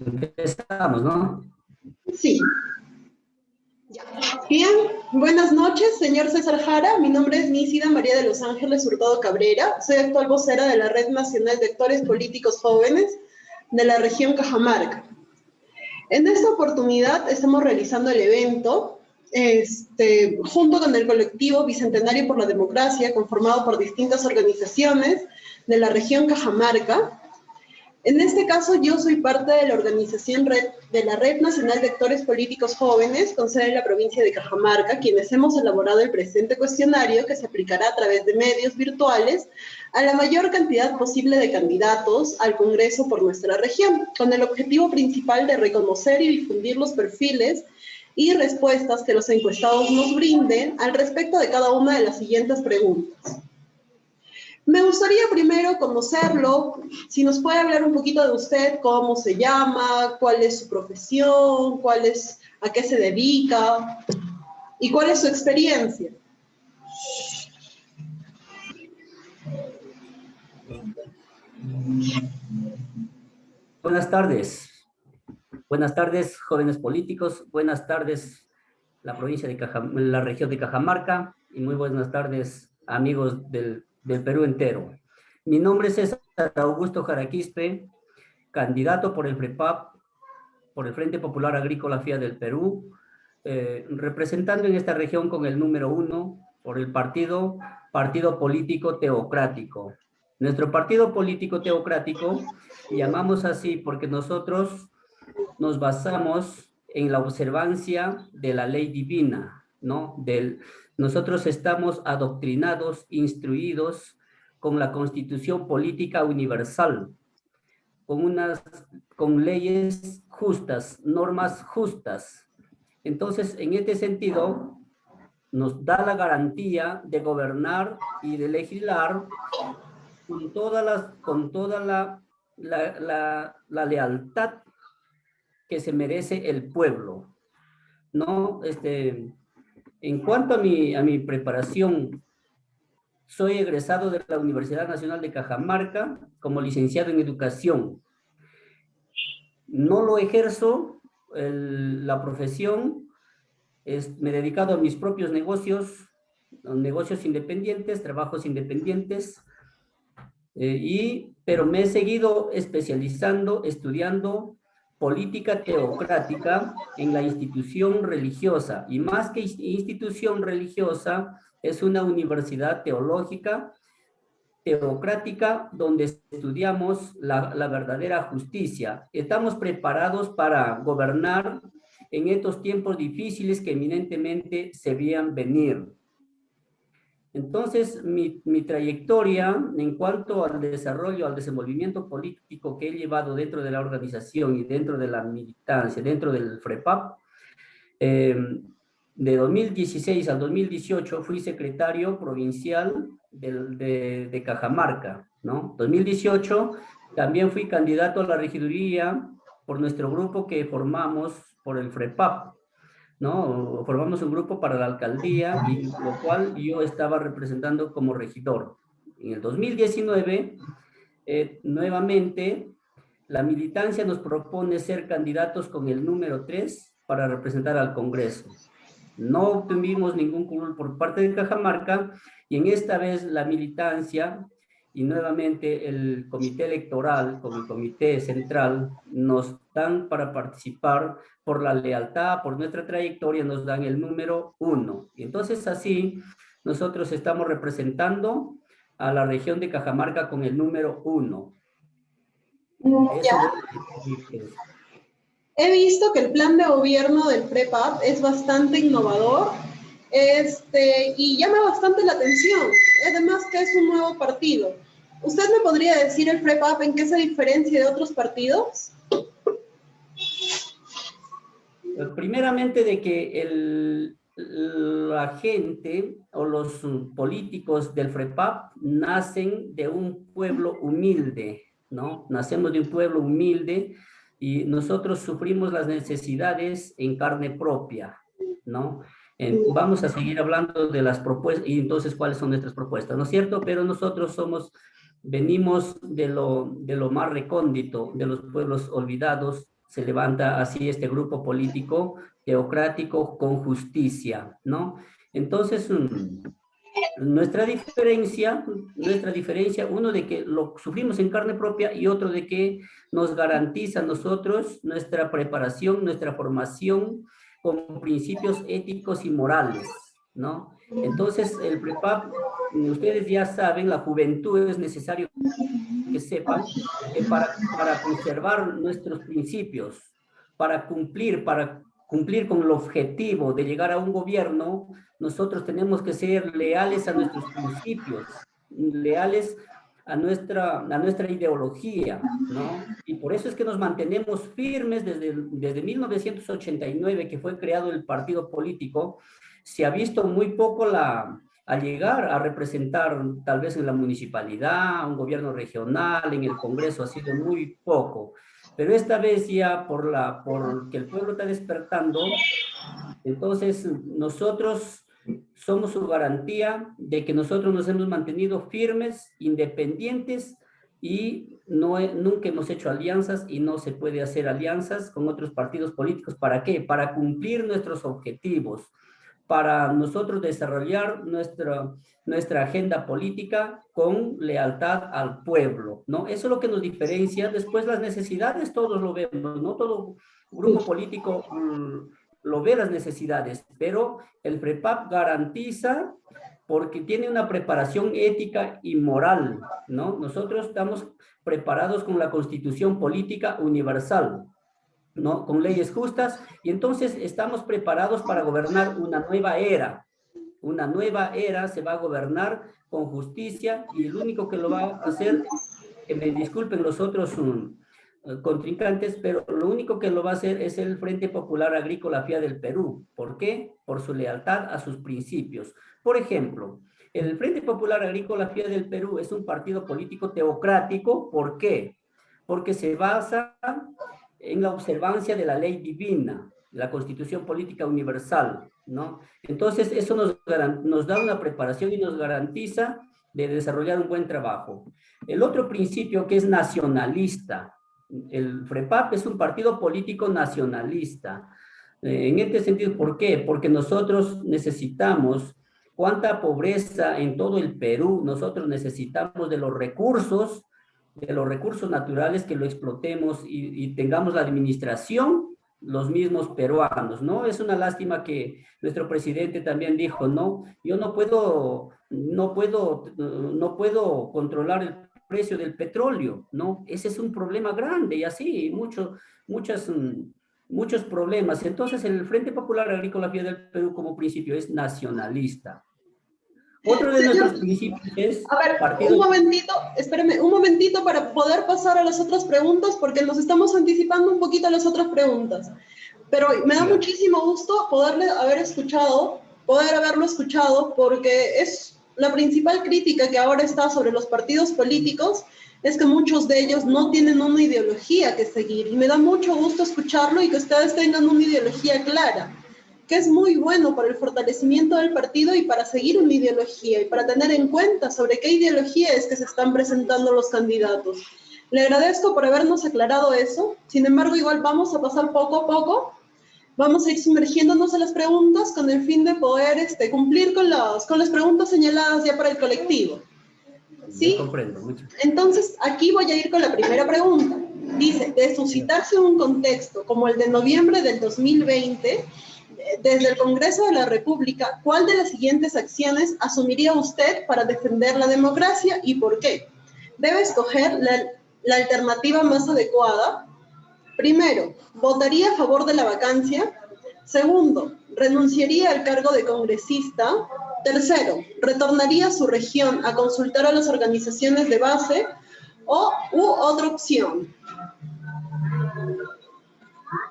Empezamos, ¿no? Sí. Ya. Bien, buenas noches, señor César Jara. Mi nombre es Nícida María de los Ángeles Hurtado Cabrera. Soy actual vocera de la Red Nacional de Actores Políticos Jóvenes de la región Cajamarca. En esta oportunidad estamos realizando el evento junto con el colectivo Bicentenario por la Democracia, conformado por distintas organizaciones de la región Cajamarca. En este caso, yo soy parte de la organización de la Red Nacional de Actores Políticos Jóvenes, con sede en la provincia de Cajamarca, quienes hemos elaborado el presente cuestionario que se aplicará a través de medios virtuales a la mayor cantidad posible de candidatos al Congreso por nuestra región, con el objetivo principal de reconocer y difundir los perfiles y respuestas que los encuestados nos brinden al respecto de cada una de las siguientes preguntas. Me gustaría primero conocerlo, si nos puede hablar un poquito de usted, cómo se llama, cuál es su profesión, a qué se dedica y cuál es su experiencia. Buenas tardes. Buenas tardes, jóvenes políticos. Buenas tardes, la provincia de la región de Cajamarca. Y muy buenas tardes, amigos del Perú entero. Mi nombre es César Augusto Jara Quispe, candidato por el FREPAP, por el Frente Popular Agrícola FIA del Perú, representando en esta región con el número 1 por el Partido Político Teocrático. Nuestro partido político teocrático llamamos así porque nosotros nos basamos en la observancia de la ley divina, ¿no? Nosotros estamos adoctrinados, instruidos con la Constitución Política Universal, con leyes justas, normas justas. Entonces, en este sentido, nos da la garantía de gobernar y de legislar con toda la lealtad que se merece el pueblo, ¿no? En cuanto a mi preparación, soy egresado de la Universidad Nacional de Cajamarca como licenciado en Educación. No lo ejerzo la profesión, me he dedicado a mis propios negocios independientes, trabajos independientes, pero me he seguido especializando, estudiando política teocrática en la institución religiosa, y más que institución religiosa, es una universidad teológica, teocrática, donde estudiamos la verdadera justicia. Estamos preparados para gobernar en estos tiempos difíciles que eminentemente se veían venir. Entonces, mi trayectoria en cuanto al desarrollo, al desenvolvimiento político que he llevado dentro de la organización y dentro de la militancia, dentro del FREPAP, de 2016 al 2018 fui secretario provincial de Cajamarca, ¿no? 2018 también fui candidato a la regiduría por nuestro grupo que formamos por el FREPAP, ¿no? Formamos un grupo para la alcaldía, y lo cual yo estaba representando como regidor. En el 2019, nuevamente, la militancia nos propone ser candidatos con el número 3 para representar al Congreso. No obtuvimos ningún curul por parte de Cajamarca, y en esta vez la militancia y nuevamente el comité electoral con el comité central nos dan para participar por la lealtad, por nuestra trayectoria, nos dan el número 1. Y entonces así nosotros estamos representando a la región de Cajamarca con el número 1. He visto que el plan de gobierno del FREPAP es bastante innovador y llama bastante la atención, además que es un nuevo partido. ¿Usted me podría decir el FREPAP en qué se diferencia de otros partidos? Primeramente de que la gente o los políticos del FREPAP nacen de un pueblo humilde, ¿no? Nacemos de un pueblo humilde y nosotros sufrimos las necesidades en carne propia, ¿no? Vamos a seguir hablando de las propuestas y entonces cuáles son nuestras propuestas, ¿no es cierto? Pero nosotros venimos de lo más recóndito, de los pueblos olvidados, se levanta así este grupo político teocrático con justicia, ¿no? Entonces, nuestra diferencia, uno de que lo sufrimos en carne propia y otro de que nos garantiza a nosotros nuestra preparación, nuestra formación con principios éticos y morales, ¿no? Entonces, el PREPAP, ustedes ya saben, la juventud es necesario que sepan que para conservar nuestros principios, para cumplir con el objetivo de llegar a un gobierno, nosotros tenemos que ser leales a nuestros principios, leales a nuestra ideología, ¿no? Y por eso es que nos mantenemos firmes desde 1989, que fue creado el partido político. Se ha visto muy poco al llegar a representar tal vez en la municipalidad, un gobierno regional, en el Congreso, ha sido muy poco. Pero esta vez ya porque el pueblo está despertando, entonces nosotros somos su garantía de que nosotros nos hemos mantenido firmes, independientes y nunca hemos hecho alianzas y no se puede hacer alianzas con otros partidos políticos. ¿Para qué? Para cumplir nuestros objetivos, para nosotros desarrollar nuestra agenda política con lealtad al pueblo, ¿no? Eso es lo que nos diferencia. Después las necesidades todos lo vemos, ¿no? Todo grupo político lo ve las necesidades, pero el PREPAP garantiza porque tiene una preparación ética y moral, ¿no? Nosotros estamos preparados con la Constitución Política Universal, ¿no? Con leyes justas, y entonces estamos preparados para gobernar una nueva era. Una nueva era se va a gobernar con justicia y el único que lo va a hacer, que me disculpen los otros contrincantes, pero lo único que lo va a hacer es el Frente Popular Agrícola FIA del Perú. ¿Por qué? Por su lealtad a sus principios. Por ejemplo, el Frente Popular Agrícola FIA del Perú es un partido político teocrático. ¿Por qué? Porque se basa en la observancia de la ley divina, la Constitución Política Universal, ¿no? Entonces, eso nos da una preparación y nos garantiza de desarrollar un buen trabajo. El otro principio que es nacionalista. El FREPAP es un partido político nacionalista. En este sentido, ¿por qué? Porque nosotros necesitamos, cuánta pobreza en todo el Perú, nosotros necesitamos de los recursos naturales, que lo explotemos y tengamos la administración los mismos peruanos, ¿no? Es una lástima que nuestro presidente también dijo, ¿no? Yo no puedo controlar el precio del petróleo, ¿no? Ese es un problema grande y así, muchos problemas. Entonces, el Frente Popular Agrícola FIA del Perú como principio es nacionalista. Otro de nuestros principios es... A ver, un momentito, espérame, un momentito para poder pasar a las otras preguntas, porque nos estamos anticipando un poquito a las otras preguntas. Pero me da muchísimo gusto poder haberlo escuchado, porque es la principal crítica que ahora está sobre los partidos políticos, es que muchos de ellos no tienen una ideología que seguir. Y me da mucho gusto escucharlo y que ustedes tengan una ideología clara, que es muy bueno para el fortalecimiento del partido y para seguir una ideología y para tener en cuenta sobre qué ideología es que se están presentando los candidatos. Le agradezco por habernos aclarado eso. Sin embargo, igual vamos a pasar poco a poco. Vamos a ir sumergiéndonos en las preguntas con el fin de poder cumplir con las preguntas señaladas ya para el colectivo. ¿Sí? Comprendo mucho. Entonces, aquí voy a ir con la primera pregunta. Dice, de suscitarse un contexto como el de noviembre del 2020, desde el Congreso de la República, ¿cuál de las siguientes acciones asumiría usted para defender la democracia y por qué? Debe escoger la alternativa más adecuada. Primero, ¿votaría a favor de la vacancia? Segundo, ¿renunciaría al cargo de congresista? Tercero, ¿retornaría a su región a consultar a las organizaciones de base? ¿U otra opción?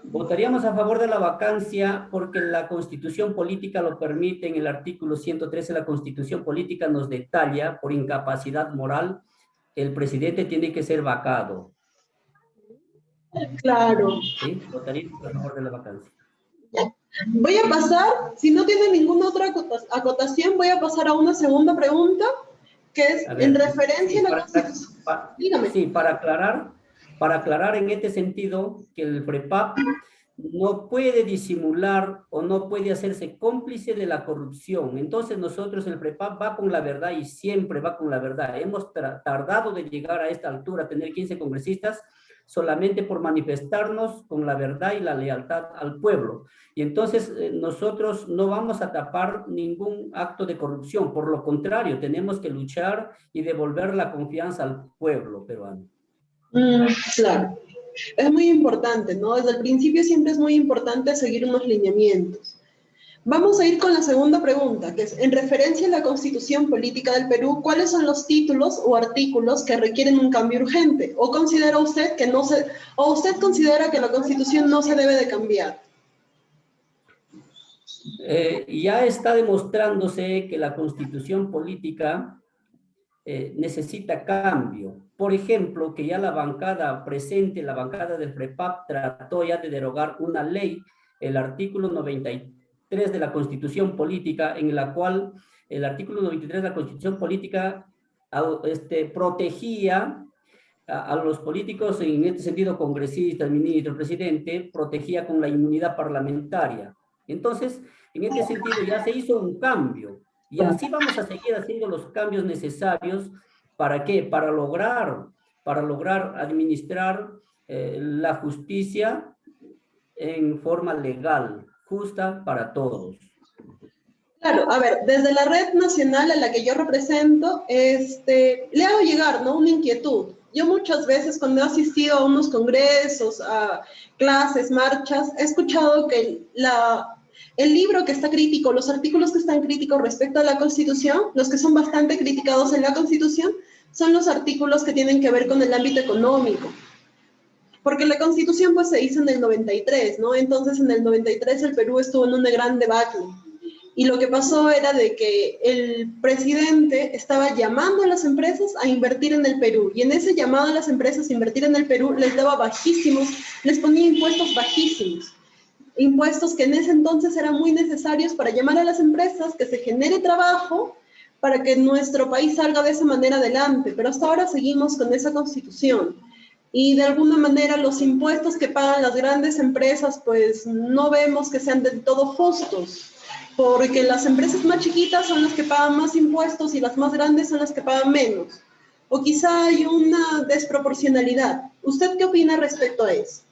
Votaríamos a favor de la vacancia porque la Constitución Política lo permite. En el artículo 113 de la Constitución Política nos detalla, por incapacidad moral, que el presidente tiene que ser vacado. Claro. ¿Sí? Votaríamos a favor de la vacancia. Voy a pasar, si no tiene ninguna otra acotación, voy a pasar a una segunda pregunta, que es en referencia a la Constitución. Dígame. Sí, para aclarar, para aclarar en este sentido que el FREPAP no puede disimular o no puede hacerse cómplice de la corrupción. Entonces nosotros, el FREPAP va con la verdad y siempre va con la verdad. Hemos tardado de llegar a esta altura, tener 15 congresistas, solamente por manifestarnos con la verdad y la lealtad al pueblo. Y entonces nosotros no vamos a tapar ningún acto de corrupción, por lo contrario, tenemos que luchar y devolver la confianza al pueblo peruano. Claro, es muy importante, ¿no? Desde el principio siempre es muy importante seguir unos lineamientos. Vamos a ir con la segunda pregunta, que es, en referencia a la Constitución Política del Perú, ¿cuáles son los títulos o artículos que requieren un cambio urgente? ¿O considera usted que no se, o usted considera que la Constitución no se debe de cambiar? Ya está demostrándose que la Constitución Política necesita cambio. Por ejemplo, que ya la bancada presente, la bancada del FREPAP, trató ya de derogar una ley, el artículo 93 de la Constitución Política, en la cual el artículo 93 de la Constitución Política protegía a los políticos, en este sentido, congresistas, ministros, presidente, protegía con la inmunidad parlamentaria. Entonces, en este sentido ya se hizo un cambio. Y así vamos a seguir haciendo los cambios necesarios. ¿Para qué? Para lograr administrar la justicia en forma legal, justa para todos. Claro, a ver, desde la red nacional a la que yo represento, le hago llegar, ¿no?, una inquietud. Yo muchas veces cuando he asistido a unos congresos, a clases, marchas, he escuchado que el libro que está crítico, los artículos que están críticos respecto a la Constitución, los que son bastante criticados en la Constitución, son los artículos que tienen que ver con el ámbito económico. Porque la Constitución pues se hizo en el 93, ¿no? Entonces en el 93 el Perú estuvo en una gran debacle. Y lo que pasó era de que el presidente estaba llamando a las empresas a invertir en el Perú. Y en ese llamado a las empresas a invertir en el Perú les daba bajísimos, les ponía impuestos bajísimos. Impuestos que en ese entonces eran muy necesarios para llamar a las empresas, que se genere trabajo, para que nuestro país salga de esa manera adelante. Pero hasta ahora seguimos con esa constitución. Y de alguna manera los impuestos que pagan las grandes empresas, pues no vemos que sean del todo justos, porque las empresas más chiquitas son las que pagan más impuestos y las más grandes son las que pagan menos. O quizá hay una desproporcionalidad. ¿Usted qué opina respecto a eso?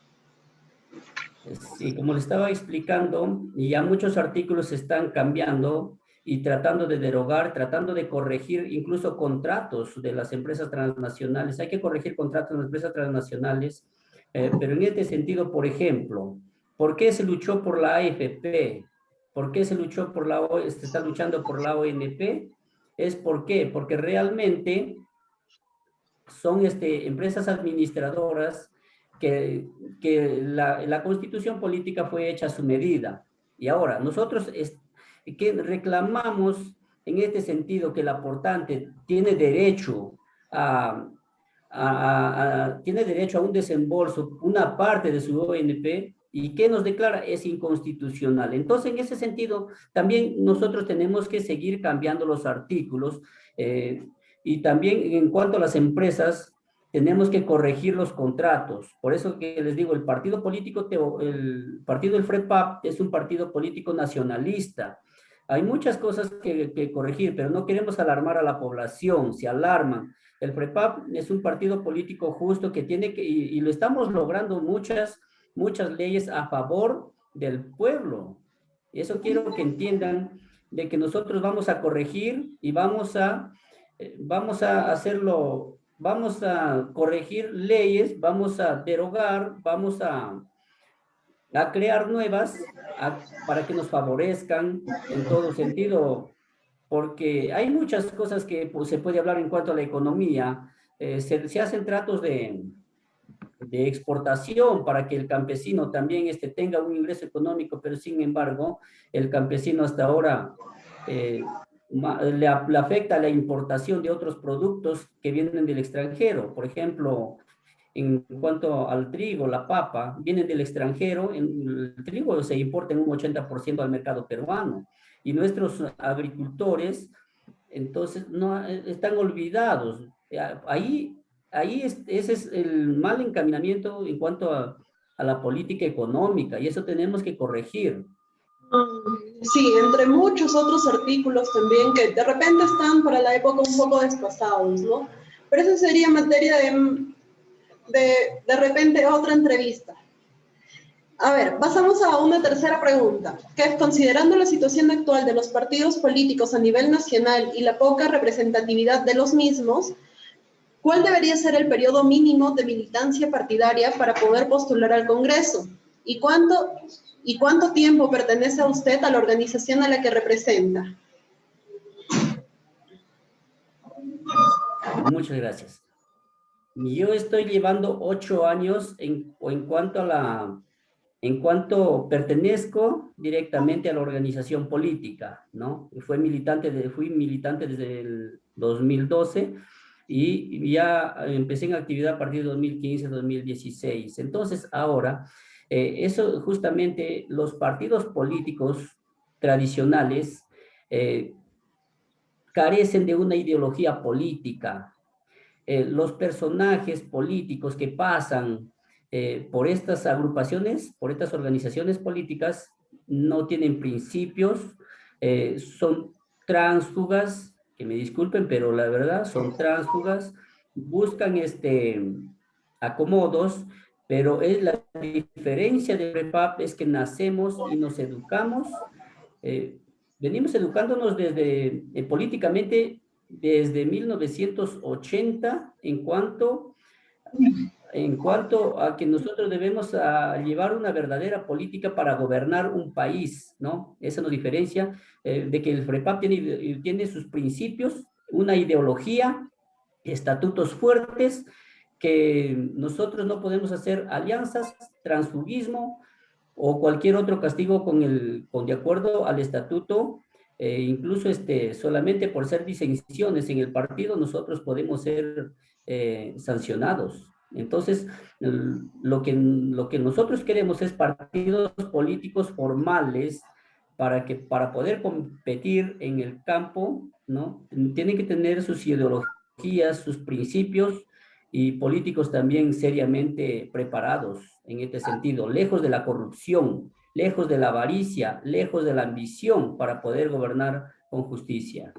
Sí, como le estaba explicando, ya muchos artículos se están cambiando y tratando de derogar, tratando de corregir incluso contratos de las empresas transnacionales. Hay que corregir contratos de las empresas transnacionales, pero en este sentido, por ejemplo, ¿por qué se luchó por la AFP? ¿Por qué se luchó por se está luchando por la ONP? ¿Por qué? Porque realmente son empresas administradoras que la Constitución Política fue hecha a su medida. Y ahora, nosotros que reclamamos en este sentido que el aportante tiene derecho tiene derecho a un desembolso, una parte de su ONP, y que nos declara es inconstitucional. Entonces, en ese sentido, también nosotros tenemos que seguir cambiando los artículos, y también en cuanto a las empresas, tenemos que corregir los contratos. Por eso que les digo, el partido político, el partido del FREPAP es un partido político nacionalista. Hay muchas cosas que corregir, pero no queremos alarmar a la población, se alarman. El FREPAP es un partido político justo que tiene que, y lo estamos logrando muchas leyes a favor del pueblo. Y eso quiero que entiendan, de que nosotros vamos a corregir y vamos a hacerlo, vamos a corregir leyes, vamos a derogar, vamos a crear nuevas para que nos favorezcan en todo sentido, porque hay muchas cosas que pues, se puede hablar en cuanto a la economía. Se hacen tratos de exportación para que el campesino también tenga un ingreso económico, pero sin embargo, el campesino hasta ahora le afecta la importación de otros productos que vienen del extranjero. Por ejemplo, en cuanto al trigo, la papa, vienen del extranjero, el trigo se importa en un 80% al mercado peruano, y nuestros agricultores, entonces, no están olvidados. Ahí ahí ese es el mal encaminamiento en cuanto a la política económica, y eso tenemos que corregir. Sí, entre muchos otros artículos también que de repente están para la época un poco desfasados, ¿no? Pero eso sería materia de repente otra entrevista. A ver, pasamos a una tercera pregunta, que es, considerando la situación actual de los partidos políticos a nivel nacional y la poca representatividad de los mismos, ¿cuál debería ser el periodo mínimo de militancia partidaria para poder postular al Congreso? ¿Y cuánto tiempo pertenece a usted a la organización a la que representa? Muchas gracias. Yo estoy llevando 8 años en cuanto pertenezco directamente a la organización política, ¿no? Fui militante desde el 2012 y ya empecé en actividad a partir de 2015, 2016. Entonces, ahora, eso justamente los partidos políticos tradicionales carecen de una ideología política. Los personajes políticos que pasan por estas agrupaciones, por estas organizaciones políticas, no tienen principios, son tránsfugas, que me disculpen, pero la verdad son tránsfugas, buscan acomodos, pero es la diferencia de PREPAP es que nacemos y nos educamos, venimos educándonos políticamente desde 1980 en cuanto a que nosotros debemos llevar una verdadera política para gobernar un país, ¿no? Eso nos diferencia de que el FREPAP tiene sus principios, una ideología, estatutos fuertes, que nosotros no podemos hacer alianzas, transfugismo o cualquier otro castigo de acuerdo al estatuto. Incluso solamente por ser disensiones en el partido, nosotros podemos ser sancionados. Entonces, lo que nosotros queremos es partidos políticos formales para poder competir en el campo, ¿no? Tienen que tener sus ideologías, sus principios, y políticos también seriamente preparados en este sentido, lejos de la corrupción, lejos de la avaricia, lejos de la ambición para poder gobernar con justicia.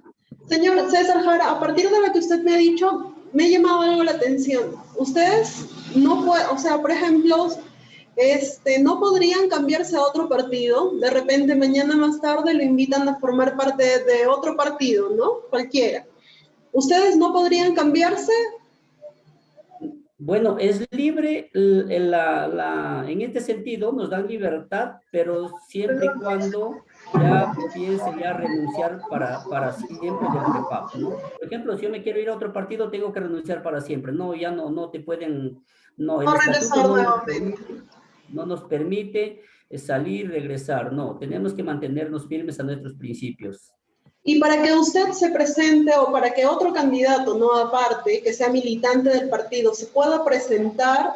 Señor César Jara, a partir de lo que usted me ha dicho, me ha llamado algo la atención. Ustedes no pueden, o sea, por ejemplo, no podrían cambiarse a otro partido. De repente, mañana más tarde lo invitan a formar parte de otro partido, ¿no? Cualquiera. ¿Ustedes no podrían cambiarse? Bueno, es libre, en este sentido nos dan libertad, pero siempre y cuando ya piense ya renunciar para siempre del FREPAP, ¿no? Por ejemplo, si yo me quiero ir a otro partido, tengo que renunciar para siempre. No, ya no te pueden, no, el estatuto no nos permite salir, regresar, no, tenemos que mantenernos firmes a nuestros principios. Y para que usted se presente o para que otro candidato, no aparte, que sea militante del partido, se pueda presentar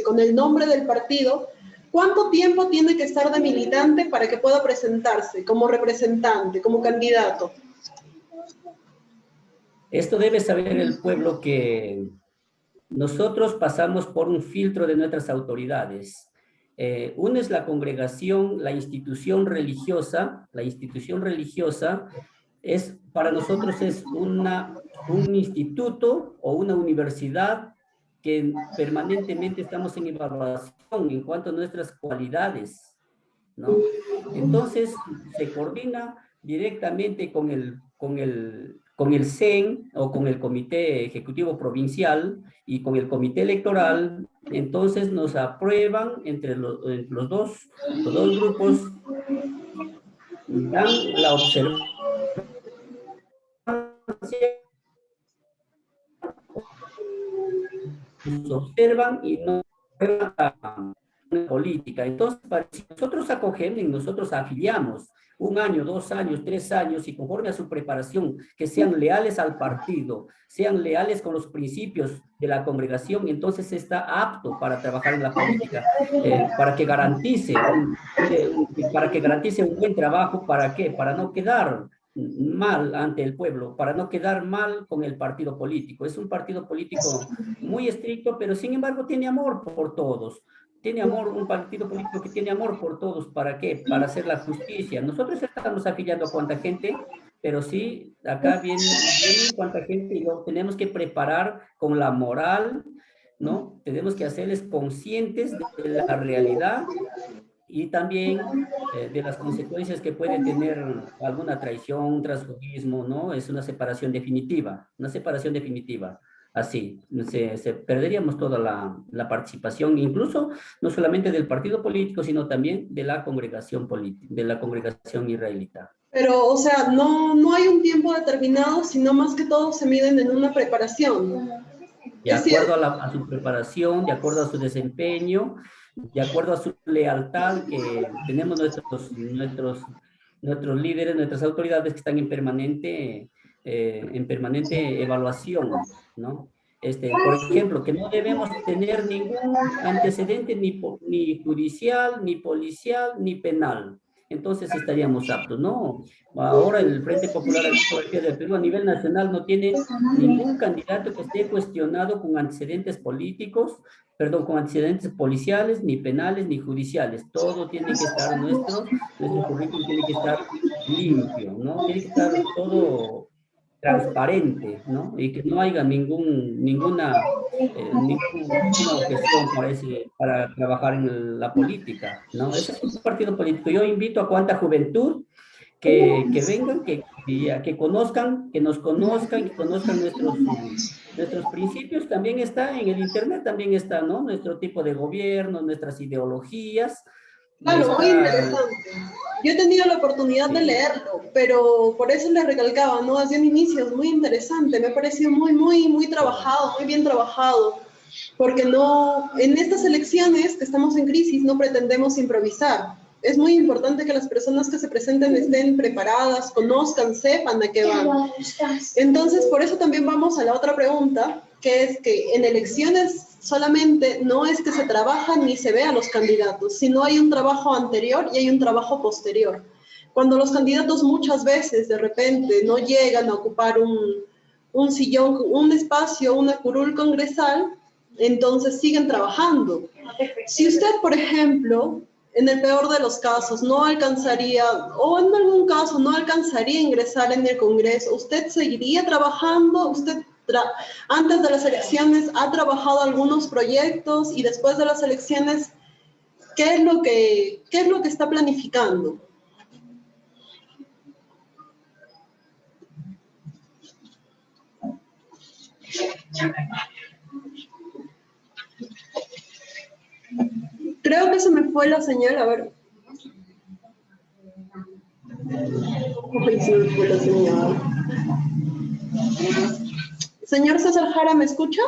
con el nombre del partido, ¿cuánto tiempo tiene que estar de militante para que pueda presentarse como representante, como candidato? Esto debe saber el pueblo, que nosotros pasamos por un filtro de nuestras autoridades. Una es la congregación, la institución religiosa para nosotros es un instituto o una universidad que permanentemente estamos en evaluación en cuanto a nuestras cualidades, ¿no? Entonces, se coordina directamente con el CEN o con el Comité Ejecutivo Provincial y con el Comité Electoral. Entonces nos aprueban entre los dos grupos, dan la observación, nos observan y no una política. Entonces, si nosotros acogemos, nosotros afiliamos 1 año, 2 años, 3 años, y conforme a su preparación, que sean leales al partido, sean leales con los principios de la congregación, entonces está apto para trabajar en la política, para que garantice un buen trabajo. ¿Para qué? Para no quedar mal ante el pueblo, para no quedar mal con el partido político. Es un partido político muy estricto, pero sin embargo tiene amor por todos. Tiene amor, un partido político que tiene amor por todos. ¿Para qué? Para hacer la justicia. Nosotros estamos afiliando a cuánta gente, pero sí, acá viene cuánta gente y lo tenemos que preparar con la moral, ¿no? Tenemos que hacerles conscientes de la realidad y también de las consecuencias que puede tener alguna traición, un transfugismo, ¿no? Es una separación definitiva. Así, perderíamos toda la participación, incluso no solamente del partido político, sino también de la congregación política, de la congregación israelita. Pero, o sea, no hay un tiempo determinado, sino más que todo se miden en una preparación. De acuerdo a su preparación, de acuerdo a su desempeño, de acuerdo a su lealtad, que tenemos nuestros líderes, nuestras autoridades que están en permanente evaluación, ¿no? Por ejemplo, que no debemos tener ningún antecedente ni judicial, ni policial, ni penal. Entonces estaríamos aptos, ¿no? Ahora el Frente Popular del Perú a nivel nacional no tiene ningún candidato que esté cuestionado con antecedentes políticos, perdón, con antecedentes policiales, ni penales, ni judiciales. Todo tiene que estar, nuestro currículum tiene que estar limpio, ¿no? Tiene que estar todo transparente, ¿no? Y que no haya ninguna objeción para trabajar en la política, ¿no? Ese es un partido político. Yo invito a cuanta juventud que vengan, que conozcan, que nos conozcan, que conozcan nuestros principios. También está en el Internet, también está, ¿no? Nuestro tipo de gobierno, nuestras ideologías. Claro, muy interesante. Yo he tenido la oportunidad de leerlo, pero por eso le recalcaba, ¿no? Desde un inicio, muy interesante, me ha parecido muy trabajado, muy bien trabajado, porque no, en estas elecciones que estamos en crisis no pretendemos improvisar. Es muy importante que las personas que se presenten estén preparadas, conozcan, sepan a qué van. Entonces, por eso también vamos a la otra pregunta, que es que en elecciones solamente no es que se trabaja ni se ve a los candidatos, sino hay un trabajo anterior y hay un trabajo posterior. Cuando los candidatos muchas veces de repente no llegan a ocupar un sillón, un espacio, una curul congresal, entonces siguen trabajando. Si usted, por ejemplo, en el peor de los casos no alcanzaría, o en algún caso no alcanzaría a ingresar en el Congreso, ¿usted seguiría trabajando? ¿Usted antes de las elecciones ha trabajado algunos proyectos y después de las elecciones, qué es lo que está planificando? Creo que se me fue la señal, a ver. Ay, se me fue la señal. Señor César Jara, ¿me escucha?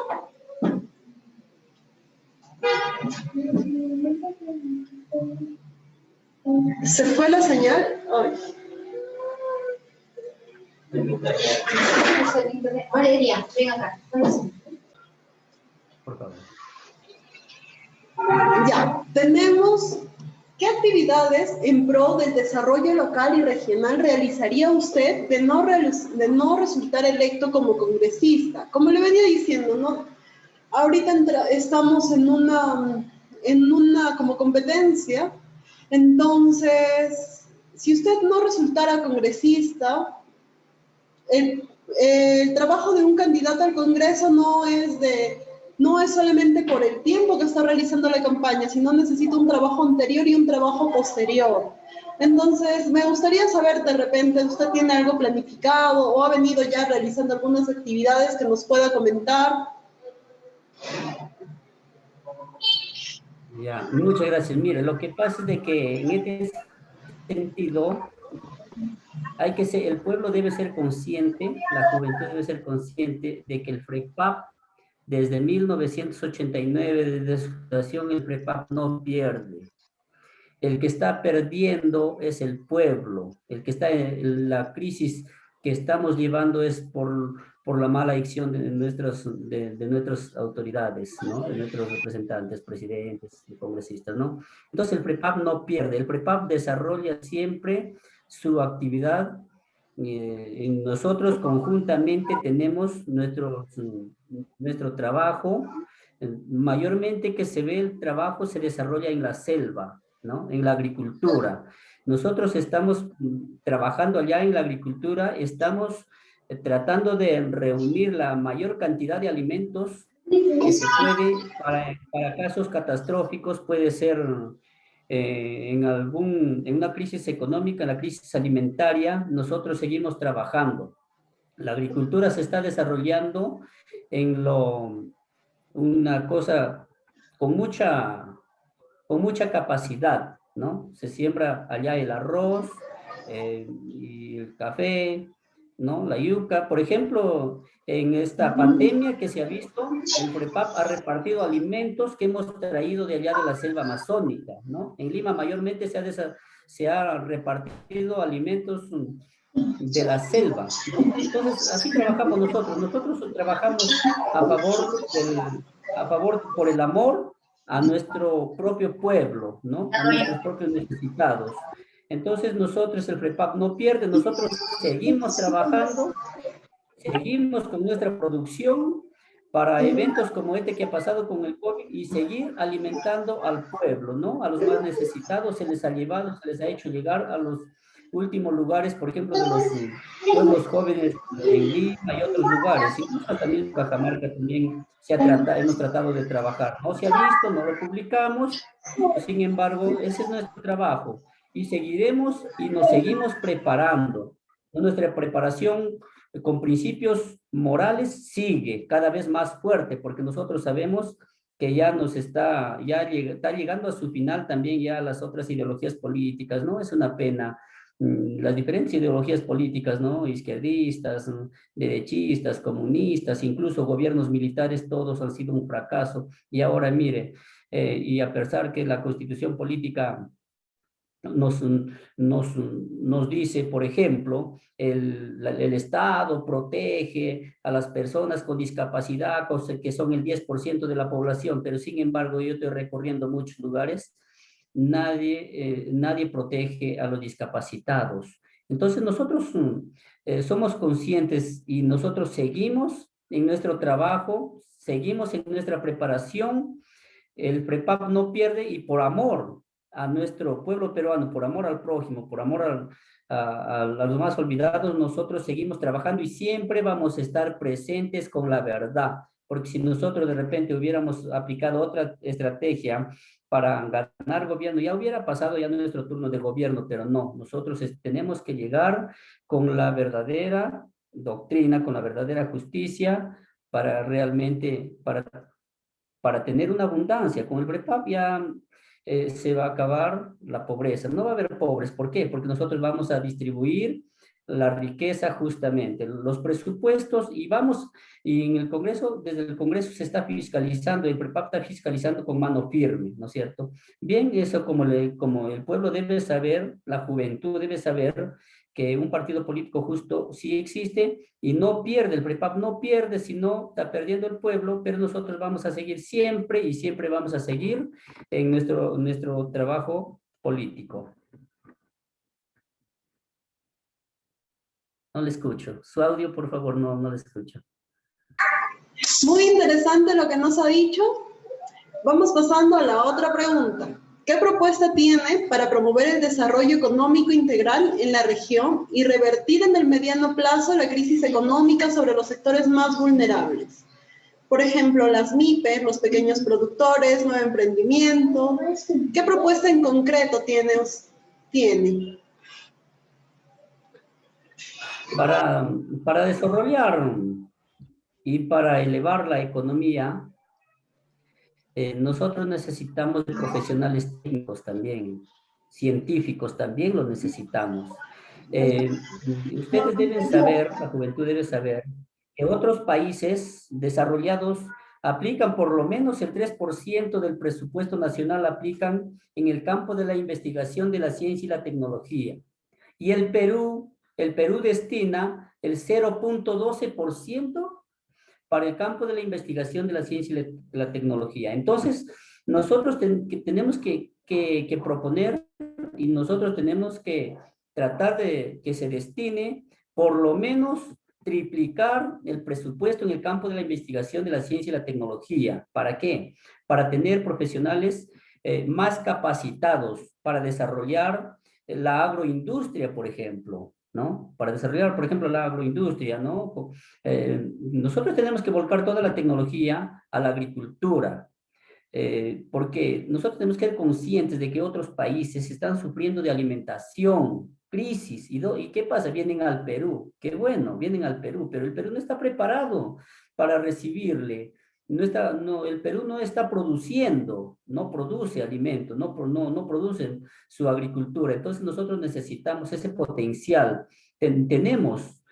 ¿Se fue la señal? Ay. Valeria, ven acá. Por favor. Ya, tenemos, ¿qué actividades en pro del desarrollo local y regional realizaría usted de no resultar electo como congresista? Como le venía diciendo, ¿no? Ahorita estamos en una como competencia, entonces, si usted no resultara congresista, el trabajo de un candidato al Congreso no es solamente por el tiempo que está realizando la campaña, sino necesita un trabajo anterior y un trabajo posterior. Entonces, me gustaría saber, de repente, ¿usted tiene algo planificado o ha venido ya realizando algunas actividades que nos pueda comentar? Ya, muchas gracias. Mire, lo que pasa es de que en este sentido el pueblo debe ser consciente, la juventud debe ser consciente de que el FREPAP, desde 1989, desde su fundación, el FREPAP no pierde. El que está perdiendo es el pueblo, el que está en la crisis que estamos llevando es por la mala acción de nuestras autoridades, ¿no? De nuestros representantes, presidentes, congresistas, ¿no? Entonces el PREPAP no pierde, el PREPAP desarrolla siempre su actividad Y nosotros conjuntamente tenemos nuestro trabajo, mayormente que se ve el trabajo se desarrolla en la selva, ¿no? En la agricultura. Nosotros estamos trabajando allá en la agricultura, estamos tratando de reunir la mayor cantidad de alimentos que se puede para casos catastróficos, puede ser en una crisis económica, la crisis alimentaria, nosotros seguimos trabajando. La agricultura se está desarrollando en una cosa con mucha capacidad, ¿no? Se siembra allá el arroz, y el café, ¿no? La yuca. Por ejemplo, en esta pandemia que se ha visto, el FREPAP ha repartido alimentos que hemos traído de allá de la selva amazónica, ¿no? En Lima mayormente se ha repartido alimentos de la selva, ¿no? Entonces, así trabajamos nosotros. Nosotros trabajamos a favor por el amor a nuestro propio pueblo, ¿no? A nuestros propios necesitados. Entonces, nosotros, el FREPAP no pierde, nosotros seguimos trabajando, seguimos con nuestra producción para eventos como este que ha pasado con el COVID y seguir alimentando al pueblo, ¿no? A los más necesitados se les ha llevado, se les ha hecho llegar a los últimos lugares, por ejemplo, de los pueblos jóvenes en Lima y otros lugares, incluso también en Cajamarca también hemos tratado de trabajar. No se ha visto, no lo publicamos, sin embargo, ese es nuestro trabajo y seguiremos y nos seguimos preparando. Nuestra preparación con principios morales sigue cada vez más fuerte, porque nosotros sabemos que ya está llegando a su final también ya las otras ideologías políticas, ¿no? Es una pena. Las diferentes ideologías políticas, ¿no? Izquierdistas, derechistas, comunistas, incluso gobiernos militares, todos han sido un fracaso. Y ahora mire, y a pesar que la constitución política nos dice, por ejemplo, el Estado protege a las personas con discapacidad, que son el 10% de la población, pero sin embargo yo estoy recorriendo muchos lugares, nadie protege a los discapacitados. Entonces nosotros somos conscientes y nosotros seguimos en nuestro trabajo, seguimos en nuestra preparación. El FREPAP no pierde y por amor a nuestro pueblo peruano, por amor al prójimo, por amor a los más olvidados, nosotros seguimos trabajando y siempre vamos a estar presentes con la verdad, porque si nosotros de repente hubiéramos aplicado otra estrategia para ganar gobierno, ya hubiera pasado ya nuestro turno de gobierno, pero no, nosotros tenemos que llegar con la verdadera doctrina, con la verdadera justicia, para realmente, para tener una abundancia. Con el FREPAP ya se va a acabar la pobreza. No va a haber pobres. ¿Por qué? Porque nosotros vamos a distribuir la riqueza justamente, los presupuestos y en el Congreso, desde el Congreso se está fiscalizando, el FREPAP está fiscalizando con mano firme, ¿no es cierto? Bien, eso como el pueblo debe saber, la juventud debe saber que un partido político justo sí existe y no pierde, el FREPAP no pierde, sino está perdiendo el pueblo, pero nosotros vamos a seguir siempre y siempre vamos a seguir en nuestro trabajo político. No le escucho. Su audio, por favor, no le escucho. Muy interesante lo que nos ha dicho. Vamos pasando a la otra pregunta. ¿Qué propuesta tiene para promover el desarrollo económico integral en la región y revertir en el mediano plazo la crisis económica sobre los sectores más vulnerables? Por ejemplo, las MIPE, los pequeños productores, nuevo emprendimiento. ¿Qué propuesta en concreto tiene? Para desarrollar y para elevar la economía, nosotros necesitamos de profesionales técnicos también, científicos también los necesitamos. Ustedes deben saber, la juventud debe saber, que otros países desarrollados aplican por lo menos el 3% del presupuesto nacional, aplican en el campo de la investigación de la ciencia y la tecnología. Y el Perú destina el 0.12% para el campo de la investigación de la ciencia y la tecnología. Entonces, nosotros tenemos que proponer y nosotros tenemos que tratar de que se destine por lo menos triplicar el presupuesto en el campo de la investigación de la ciencia y la tecnología. ¿Para qué? Para tener profesionales más capacitados para desarrollar la agroindustria, por ejemplo, ¿no? Para desarrollar, por ejemplo, la agroindustria, ¿no? Nosotros tenemos que volcar toda la tecnología a la agricultura, porque nosotros tenemos que ser conscientes de que otros países están sufriendo de alimentación, crisis, ¿y qué pasa? Vienen al Perú, qué bueno, vienen al Perú, pero el Perú no está preparado para recibirle, el Perú no está produciendo, no produce alimentos, no produce su agricultura, entonces nosotros necesitamos ese potencial. Tenemos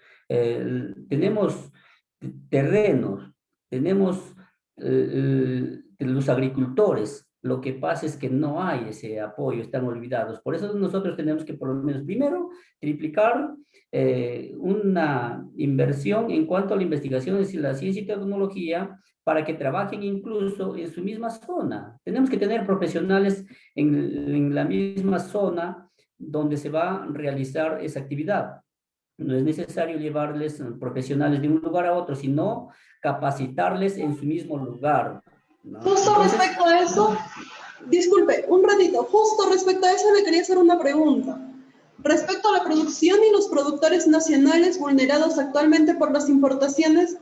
terrenos, tenemos los agricultores. Lo que pasa es que no hay ese apoyo, están olvidados. Por eso nosotros tenemos que, por lo menos, primero, triplicar una inversión en cuanto a la investigación de la ciencia y tecnología para que trabajen incluso en su misma zona. Tenemos que tener profesionales en la misma zona donde se va a realizar esa actividad. No es necesario llevarles profesionales de un lugar a otro, sino capacitarles en su mismo lugar, ¿no? Justo Entonces, respecto a eso, disculpe, un ratito, justo respecto a eso le quería hacer una pregunta. Respecto a la producción y los productores nacionales vulnerados actualmente por las importaciones,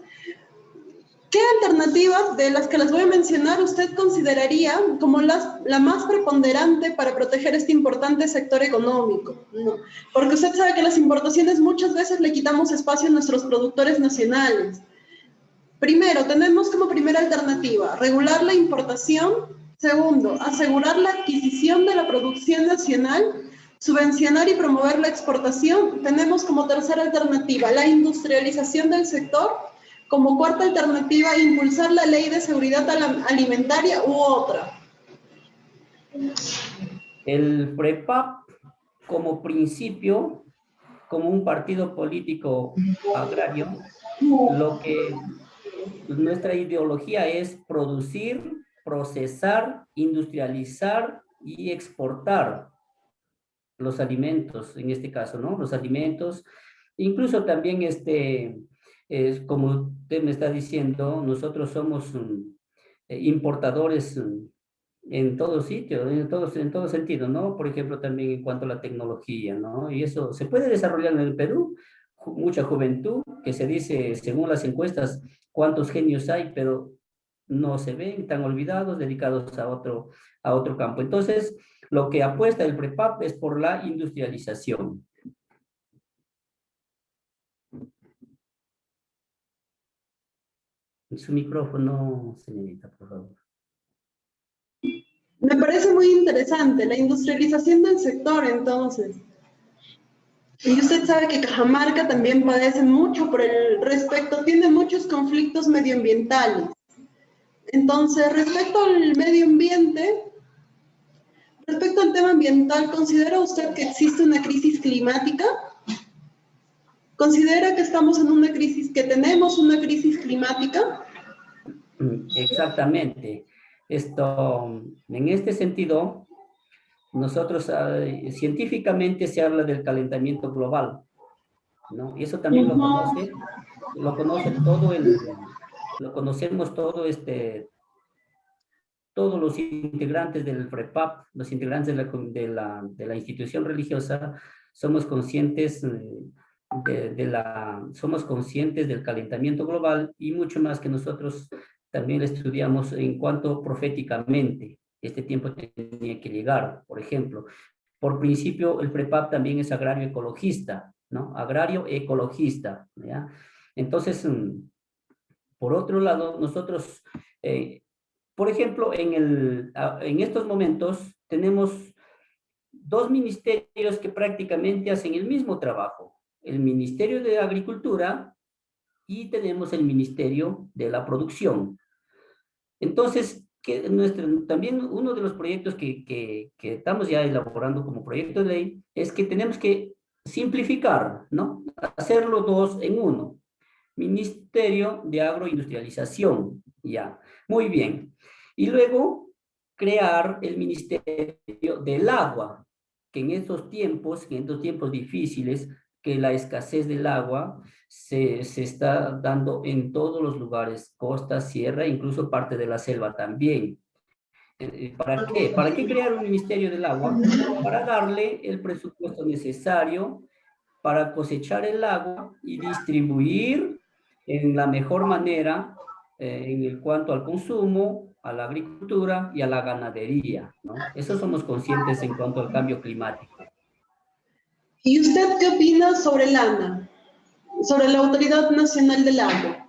¿qué alternativas de las que les voy a mencionar usted consideraría como la más preponderante para proteger este importante sector económico? ¿No? Porque usted sabe que las importaciones muchas veces le quitamos espacio a nuestros productores nacionales. Primero, tenemos como primera alternativa regular la importación. Segundo, asegurar la adquisición de la producción nacional, subvencionar y promover la exportación. Tenemos como tercera alternativa la industrialización del sector. Como cuarta alternativa, impulsar la ley de seguridad alimentaria u otra. el PREPAP como principio, como un partido político agrario, lo que nuestra ideología es producir, procesar, industrializar y exportar los alimentos, en este caso, ¿no? Los alimentos, incluso también como usted me está diciendo, nosotros somos importadores en todo sitio, en todo sentido, ¿no? Por ejemplo, también en cuanto a la tecnología, ¿no? Y eso se puede desarrollar en el Perú, mucha juventud, que se dice, según las encuestas, cuántos genios hay, pero no se ven, están olvidados, dedicados a otro campo. Entonces, lo que apuesta el PREPAP es por la industrialización. Su micrófono, señorita, por favor. Me parece muy interesante la industrialización del sector, entonces. Y usted sabe que Cajamarca también padece mucho por el respecto, tiene muchos conflictos medioambientales. Entonces, respecto al medio ambiente, respecto al tema ambiental, ¿considera usted que existe una crisis climática? ¿Considera que estamos en una crisis, que tenemos una crisis climática? Exactamente. En este sentido, nosotros científicamente se habla del calentamiento global, ¿no? Y eso también lo conocemos todos los integrantes del FREPAP, los integrantes de la institución religiosa, somos conscientes somos conscientes del calentamiento global y mucho más que nosotros también lo estudiamos en cuanto proféticamente. Este tiempo tenía que llegar, por ejemplo. Por principio, el PREPAP también es agrario ecologista, ¿no? Agrario ecologista, ¿ya? Entonces, por otro lado, nosotros, por ejemplo, en estos momentos tenemos dos ministerios que prácticamente hacen el mismo trabajo. El Ministerio de Agricultura y tenemos el Ministerio de la Producción. Entonces, también uno de los proyectos que estamos ya elaborando como proyecto de ley es que tenemos que simplificar, ¿no? Hacerlo dos en uno. Ministerio de Agroindustrialización, ya. Muy bien. Y luego crear el Ministerio del Agua, que en estos tiempos difíciles, que la escasez del agua se está dando en todos los lugares, costa, sierra, incluso parte de la selva también. ¿Para qué? ¿Para qué crear un Ministerio del Agua? Para darle el presupuesto necesario para cosechar el agua y distribuir en la mejor manera en cuanto al consumo, a la agricultura y a la ganadería, ¿no? Eso somos conscientes en cuanto al cambio climático. ¿Y usted qué opina sobre el ANA, sobre la Autoridad Nacional del Agua?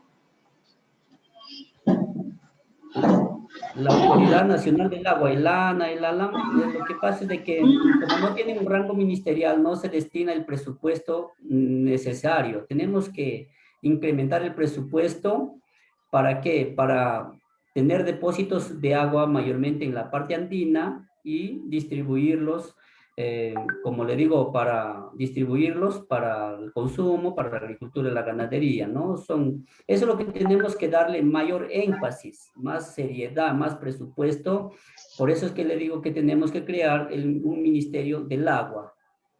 La Autoridad Nacional del Agua, el ANA, el ALAM, lo que pasa es de que como no tienen un rango ministerial, no se destina el presupuesto necesario. Tenemos que incrementar el presupuesto. ¿Para qué? Para tener depósitos de agua mayormente en la parte andina y distribuirlos, como le digo, para distribuirlos para el consumo, para la agricultura y la ganadería, ¿no? Eso es lo que tenemos que darle mayor énfasis, más seriedad, más presupuesto. Por eso es que le digo que tenemos que crear un ministerio del agua,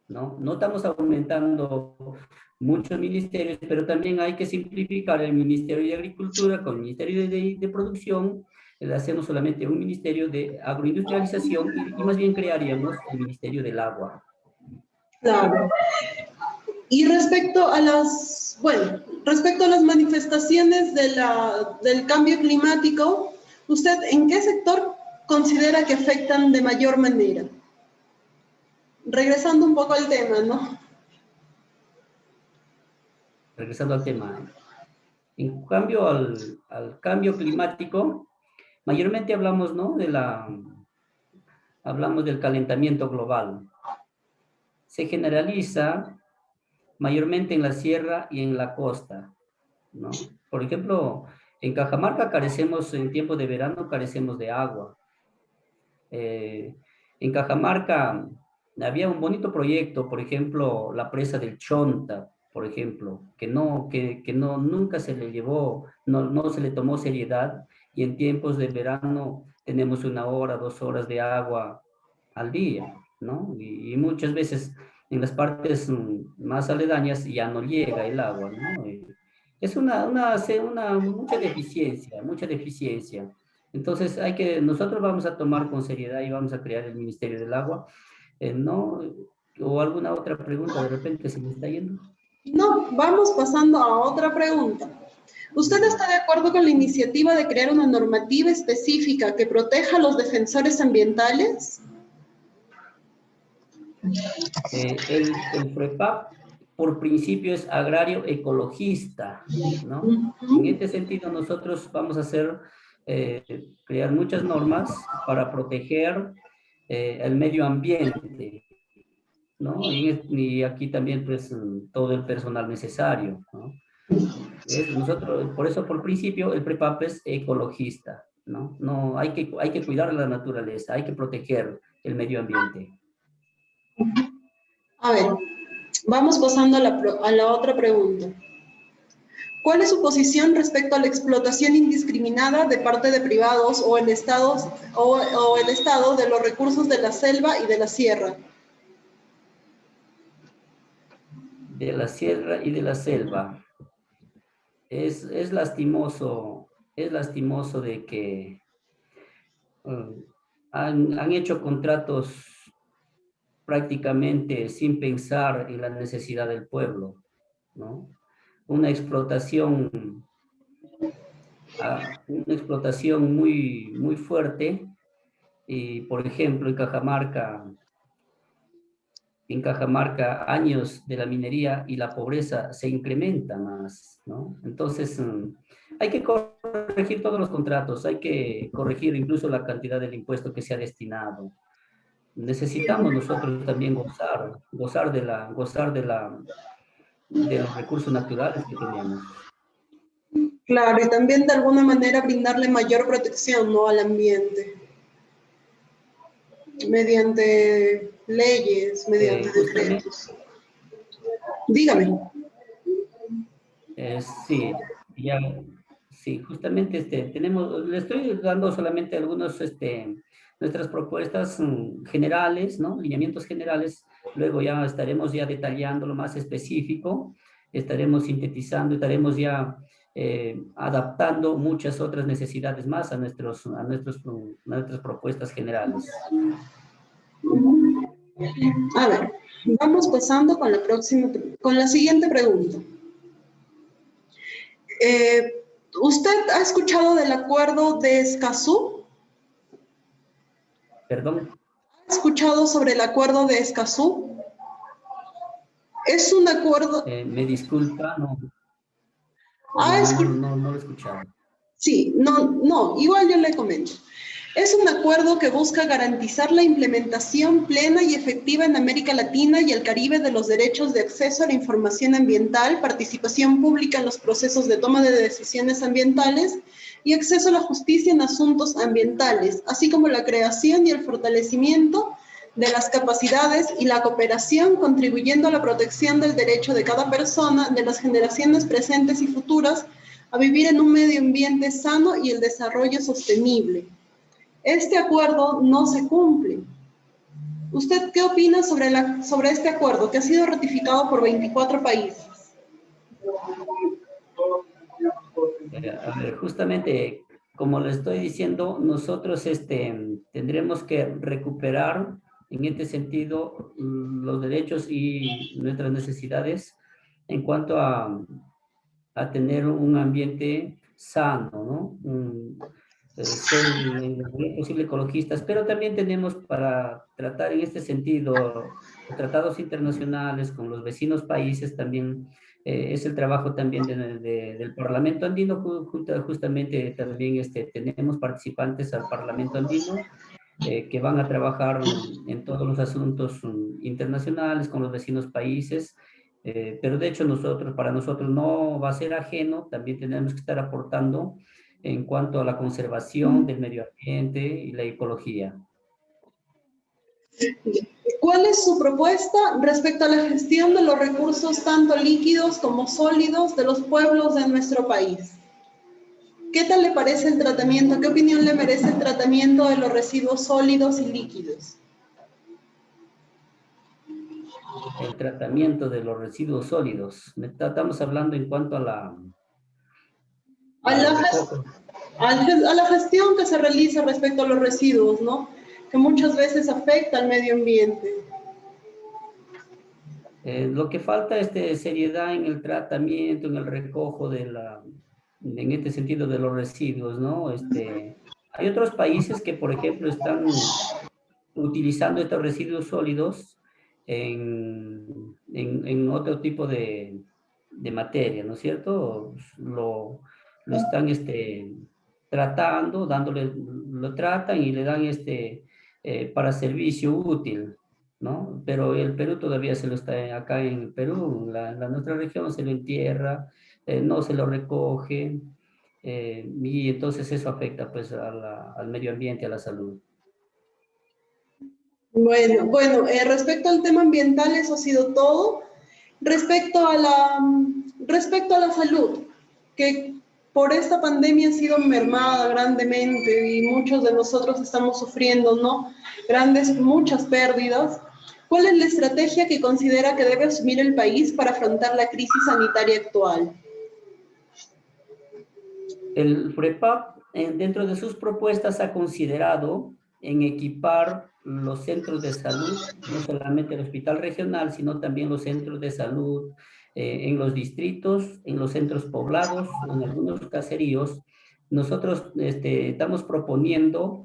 ¿no? No estamos aumentando muchos ministerios, pero también hay que simplificar el Ministerio de Agricultura con el Ministerio de Producción. Le hacemos solamente un Ministerio de Agroindustrialización y más bien crearíamos el Ministerio del Agua. Claro. Y respecto a respecto a las manifestaciones del cambio climático, ¿usted en qué sector considera que afectan de mayor manera? Regresando un poco al tema, ¿no? Regresando al tema, en cambio al cambio climático, mayormente hablamos, ¿no? Hablamos del calentamiento global. Se generaliza mayormente en la sierra y en la costa, ¿no? Por ejemplo, en Cajamarca carecemos, en tiempo de verano, carecemos de agua. En Cajamarca había un bonito proyecto, por ejemplo, la presa del Chonta, por ejemplo, que no, nunca se le llevó, no se le tomó seriedad, y en tiempos de verano tenemos 1 hora, 2 horas de agua al día, ¿no? Y muchas veces en las partes más aledañas ya no llega el agua, ¿no? Es mucha deficiencia, mucha deficiencia. Entonces nosotros vamos a tomar con seriedad y vamos a crear el Ministerio del Agua, ¿no? O alguna otra pregunta, de repente se me está yendo. No, vamos pasando a otra pregunta. ¿Usted está de acuerdo con la iniciativa de crear una normativa específica que proteja a los defensores ambientales? El FREPAP, por principio, es agrario ecologista, ¿no? En este sentido, nosotros vamos a crear muchas normas para proteger el medio ambiente, ¿no? Y aquí también, pues, todo el personal necesario, ¿no? Nosotros, por eso, por principio, el PREPAP es ecologista, ¿no? No, hay que cuidar la naturaleza, hay que proteger el medio ambiente. A ver, vamos pasando a la otra pregunta. ¿Cuál es su posición respecto a la explotación indiscriminada de parte de privados o el Estado de los recursos de la selva y de la sierra? De la sierra y de la selva. Es lastimoso de que han hecho contratos prácticamente sin pensar en la necesidad del pueblo, ¿no? Una explotación muy, muy fuerte. Y, por ejemplo, en Cajamarca, años de la minería y la pobreza se incrementa más, ¿no? Entonces, hay que corregir todos los contratos, hay que corregir incluso la cantidad del impuesto que se ha destinado. Necesitamos nosotros también gozar de los recursos naturales que tenemos. Claro, y también de alguna manera brindarle mayor protección, ¿no?, al ambiente. Mediante leyes, mediante decretos. Dígame. Sí, justamente le estoy dando solamente nuestras propuestas generales, ¿no? Lineamientos generales, Luego ya estaremos ya detallando lo más específico, estaremos sintetizando, estaremos ya adaptando muchas otras necesidades más a nuestras propuestas generales. A ver, vamos pasando con la siguiente pregunta. ¿Usted ha escuchado del acuerdo de Escazú? ¿Perdón? ¿Ha escuchado sobre el acuerdo de Escazú? Es un acuerdo... Me disculpa, no ¿Ha escuchado? lo he escuchado. Sí, no, igual yo le comento. Es un acuerdo que busca garantizar la implementación plena y efectiva en América Latina y el Caribe de los derechos de acceso a la información ambiental, participación pública en los procesos de toma de decisiones ambientales y acceso a la justicia en asuntos ambientales, así como la creación y el fortalecimiento de las capacidades y la cooperación, contribuyendo a la protección del derecho de cada persona, de las generaciones presentes y futuras, a vivir en un medio ambiente sano y el desarrollo sostenible. Este acuerdo no se cumple. ¿Usted qué opina sobre este acuerdo que ha sido ratificado por 24 países? A ver, justamente, como le estoy diciendo, nosotros tendremos que recuperar en este sentido los derechos y nuestras necesidades en cuanto a tener un ambiente sano, ¿no? Ser en lo posible ecologistas, pero también tenemos para tratar en este sentido los tratados internacionales con los vecinos países también. Es el trabajo también del Parlamento Andino, justamente también tenemos participantes al Parlamento Andino que van a trabajar en todos los asuntos internacionales con los vecinos países, pero de hecho para nosotros no va a ser ajeno, también tenemos que estar aportando en cuanto a la conservación del medio ambiente y la ecología. ¿Cuál es su propuesta respecto a la gestión de los recursos tanto líquidos como sólidos de los pueblos de nuestro país? ¿Qué tal le parece el tratamiento? ¿Qué opinión le merece el tratamiento de los residuos sólidos y líquidos? El tratamiento de los residuos sólidos. Estamos hablando en cuanto a la gestión que se realiza respecto a los residuos, ¿no? Que muchas veces afecta al medio ambiente. Lo que falta es seriedad en el tratamiento, en el recojo en este sentido de los residuos, ¿no? Hay otros países que, por ejemplo, están utilizando estos residuos sólidos en otro tipo de materia, ¿no es cierto? Lo están tratando, lo tratan y le dan para servicio útil, ¿no? Pero el Perú todavía se lo está, acá en el Perú, nuestra región se lo entierra, no se lo recoge, y entonces eso afecta pues al medio ambiente, a la salud. Bueno, respecto al tema ambiental, eso ha sido todo. Respecto a la salud, que por esta pandemia ha sido mermada grandemente y muchos de nosotros estamos sufriendo, ¿no? Muchas pérdidas. ¿Cuál es la estrategia que considera que debe asumir el país para afrontar la crisis sanitaria actual? El FREPAP, dentro de sus propuestas, ha considerado en equipar los centros de salud, no solamente el hospital regional, sino también los centros de salud en los distritos, en los centros poblados, en algunos caseríos. Nosotros estamos proponiendo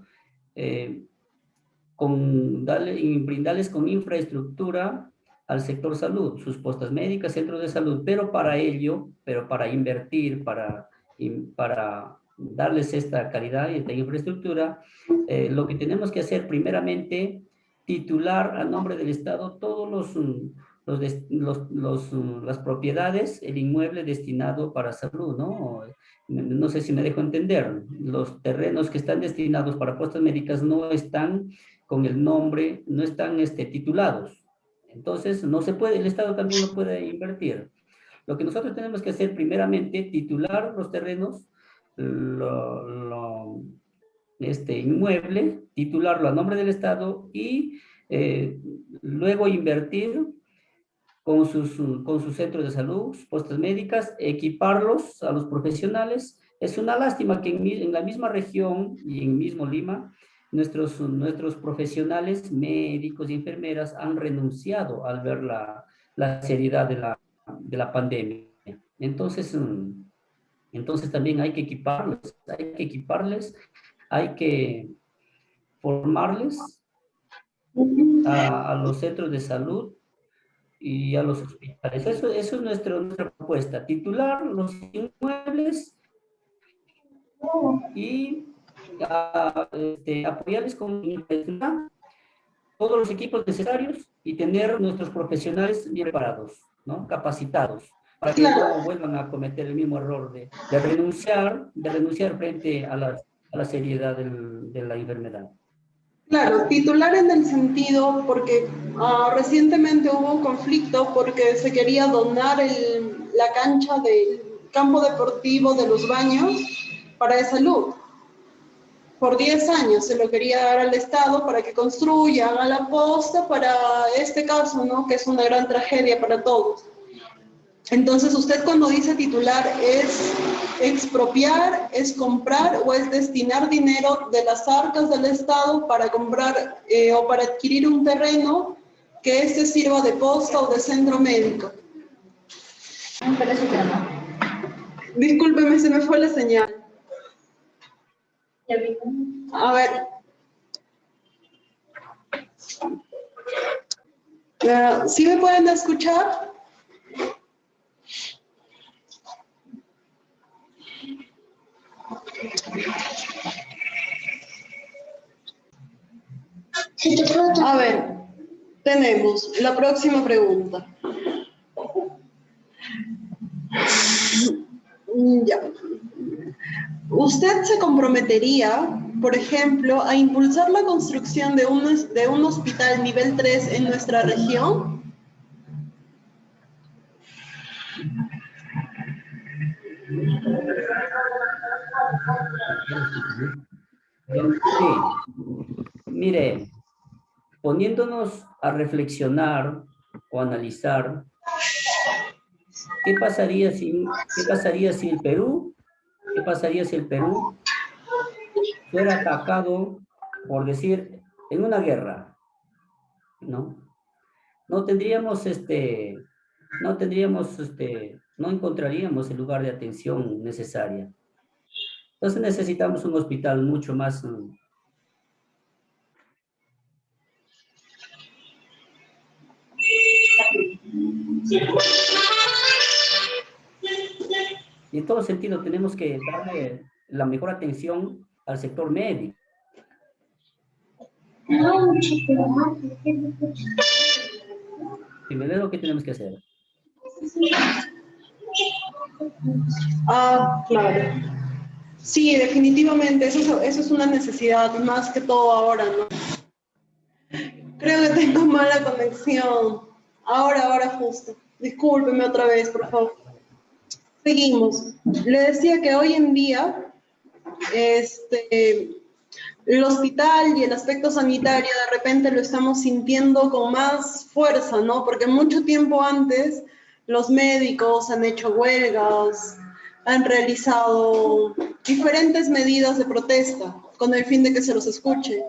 brindarles con infraestructura al sector salud, sus postas médicas, centros de salud, pero para invertir, para darles esta calidad y esta infraestructura, lo que tenemos que hacer primeramente, titular a nombre del Estado todos las propiedades, el inmueble destinado para salud, ¿no? No sé si me dejo entender. Los terrenos que están destinados para postas médicas no están con el nombre, no están titulados. Entonces, no se puede, el Estado también no puede invertir. Lo que nosotros tenemos que hacer primeramente, titular los terrenos, inmueble, titularlo a nombre del Estado y luego invertir con sus centros de salud, sus puestas médicas, equiparlos a los profesionales. Es una lástima que en la misma región y en mismo Lima, nuestros profesionales, médicos y enfermeras han renunciado al ver la seriedad de la pandemia. Entonces, entonces también hay que formarles a los centros de salud y a los hospitales. Eso es nuestra propuesta, titular los inmuebles y apoyarles con infraestructura, todos los equipos necesarios y tener nuestros profesionales bien preparados, ¿no? Capacitados, para que no vuelvan a cometer el mismo error de renunciar frente a la seriedad de la enfermedad. Claro, titular en el sentido porque recientemente hubo un conflicto porque se quería donar la cancha del campo deportivo de Los Baños para de salud. Por 10 años se lo quería dar al Estado para que construya, haga la posta para este caso, ¿no? Que es una gran tragedia para todos. Entonces, usted cuando dice titular, ¿es expropiar, es comprar o es destinar dinero de las arcas del Estado para comprar o para adquirir un terreno que este sirva de posta o de centro médico? Discúlpeme, se me fue la señal. A ver. ¿Sí me pueden escuchar? A ver, tenemos la próxima pregunta. Ya. ¿Usted se comprometería, por ejemplo, a impulsar la construcción de un hospital nivel 3 en nuestra región? Sí, mire, poniéndonos a reflexionar o analizar, ¿qué pasaría si el Perú fuera atacado, por decir, en una guerra, ¿no? No encontraríamos el lugar de atención necesaria. Entonces necesitamos un hospital mucho más. Y en todo sentido tenemos que darle la mejor atención al sector médico. Primero es lo que tenemos que hacer. Claro. Sí, definitivamente, eso es una necesidad, más que todo ahora, ¿no? Creo que tengo mala conexión. Ahora justo. Discúlpeme otra vez, por favor. Seguimos. Le decía que hoy en día, el hospital y el aspecto sanitario de repente lo estamos sintiendo con más fuerza, ¿no? Porque mucho tiempo antes los médicos han hecho huelgas, han realizado diferentes medidas de protesta con el fin de que se los escuche.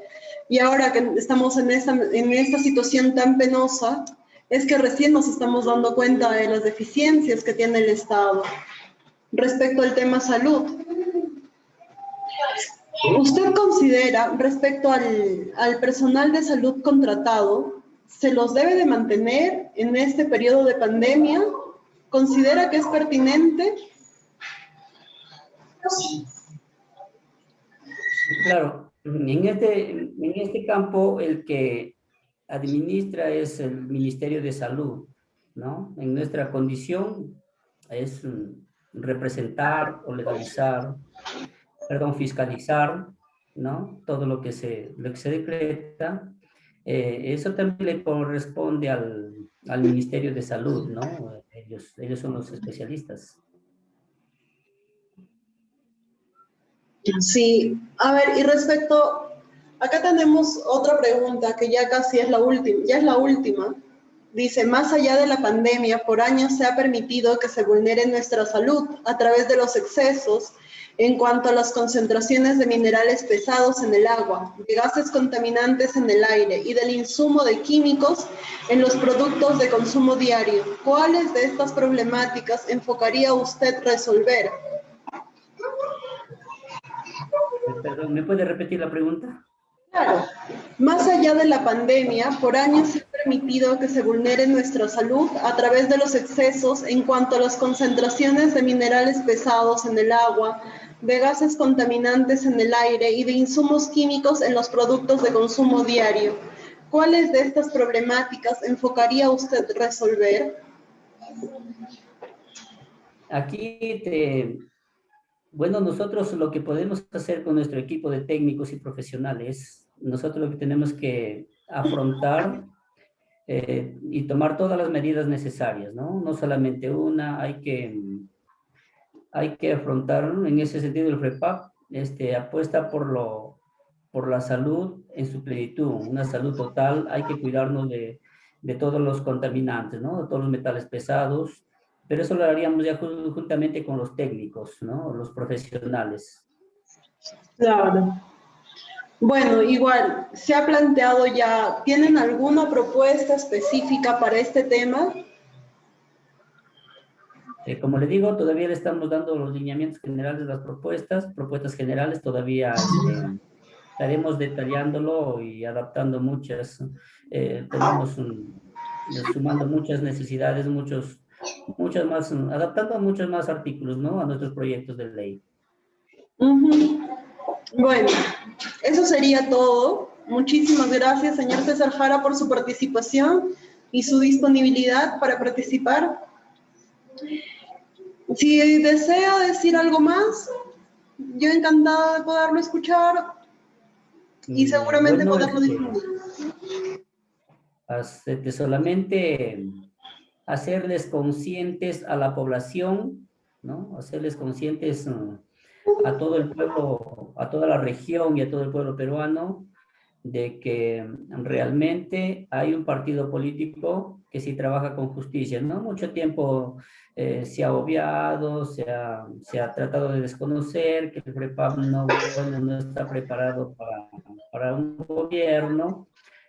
Y ahora que estamos en esta situación tan penosa, es que recién nos estamos dando cuenta de las deficiencias que tiene el Estado respecto al tema salud. ¿Usted considera, respecto al personal de salud contratado, se los debe de mantener en este periodo de pandemia? ¿Considera que es pertinente? Claro, en este campo el que administra es el Ministerio de Salud, ¿no? En nuestra condición es representar o legalizar, fiscalizar, ¿no? Todo lo que se decreta. Eso también le corresponde al Ministerio de Salud, ¿no? Ellos son los especialistas. Sí, a ver, y respecto Acá tenemos otra pregunta que ya casi es la última. Dice, más allá de la pandemia, por años se ha permitido que se vulnere nuestra salud a través de los excesos en cuanto a las concentraciones de minerales pesados en el agua, de gases contaminantes en el aire y del insumo de químicos en los productos de consumo diario. ¿Cuáles de estas problemáticas enfocaría usted resolver? Perdón, ¿me puede repetir la pregunta? Claro, más allá de la pandemia, por años se ha permitido que se vulnere nuestra salud a través de los excesos en cuanto a las concentraciones de minerales pesados en el agua, de gases contaminantes en el aire y de insumos químicos en los productos de consumo diario. ¿Cuáles de estas problemáticas enfocaría usted resolver? Bueno, nosotros lo que podemos hacer con nuestro equipo de técnicos y profesionales, nosotros lo que tenemos que afrontar y tomar todas las medidas necesarias, ¿no? No solamente una, hay que afrontar, ¿no? En ese sentido el FREPAP apuesta por la salud en su plenitud, una salud total, hay que cuidarnos de todos los contaminantes, ¿no? De todos los metales pesados, pero eso lo haríamos ya juntamente con los técnicos, ¿no? Los profesionales. Claro. Bueno, igual, ¿se ha planteado ya, tienen alguna propuesta específica para este tema? Como le digo, todavía le estamos dando los lineamientos generales de las propuestas generales, todavía estaremos detallándolo y adaptando muchas, sumando muchas necesidades, muchas más, adaptando a muchos más artículos, ¿no? A nuestros proyectos de ley. Bueno, eso sería todo. Muchísimas gracias, señor César Jara, por su participación y su disponibilidad para participar. Si desea decir algo más, yo encantada de poderlo escuchar y seguramente bueno, poderlo difundir. Solamente hacerles conscientes a la población, ¿no? Hacerles conscientes a todo el pueblo, a toda la región y a todo el pueblo peruano, de que realmente hay un partido político que sí trabaja con justicia, ¿no? Mucho tiempo se ha obviado, se ha tratado de desconocer que el FREPAP no está preparado para un gobierno,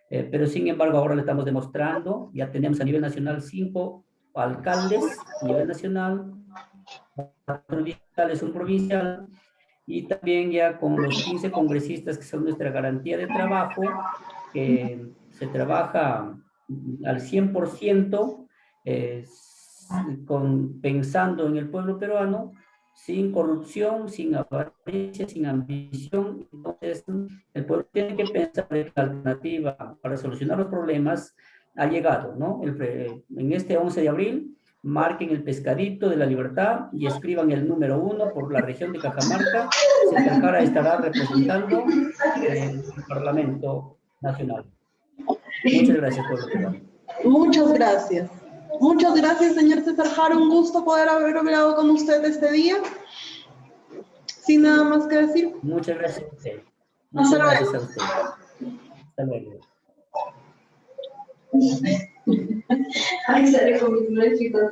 pero sin embargo ahora le estamos demostrando, ya tenemos a nivel nacional 5 alcaldes a nivel nacional, provincial es un provincial, y también ya con los 15 congresistas que son nuestra garantía de trabajo, que se trabaja al 100%, pensando en el pueblo peruano, sin corrupción, sin avaricia, sin ambición. Entonces, el pueblo tiene que pensar que la alternativa para solucionar los problemas ha llegado, ¿no? En este 11 de abril, marquen el pescadito de la libertad y escriban el número 1 por la región de Cajamarca. César Jara estará representando el Parlamento Nacional. Muchas gracias, pueblo peruano. Muchas gracias. Muchas gracias, señor César Jara. Un gusto poder haber hablado con usted este día. Sin nada más que decir. Muchas gracias a usted. Muchas gracias a usted. Hasta luego. Ay, sale con mis chicos.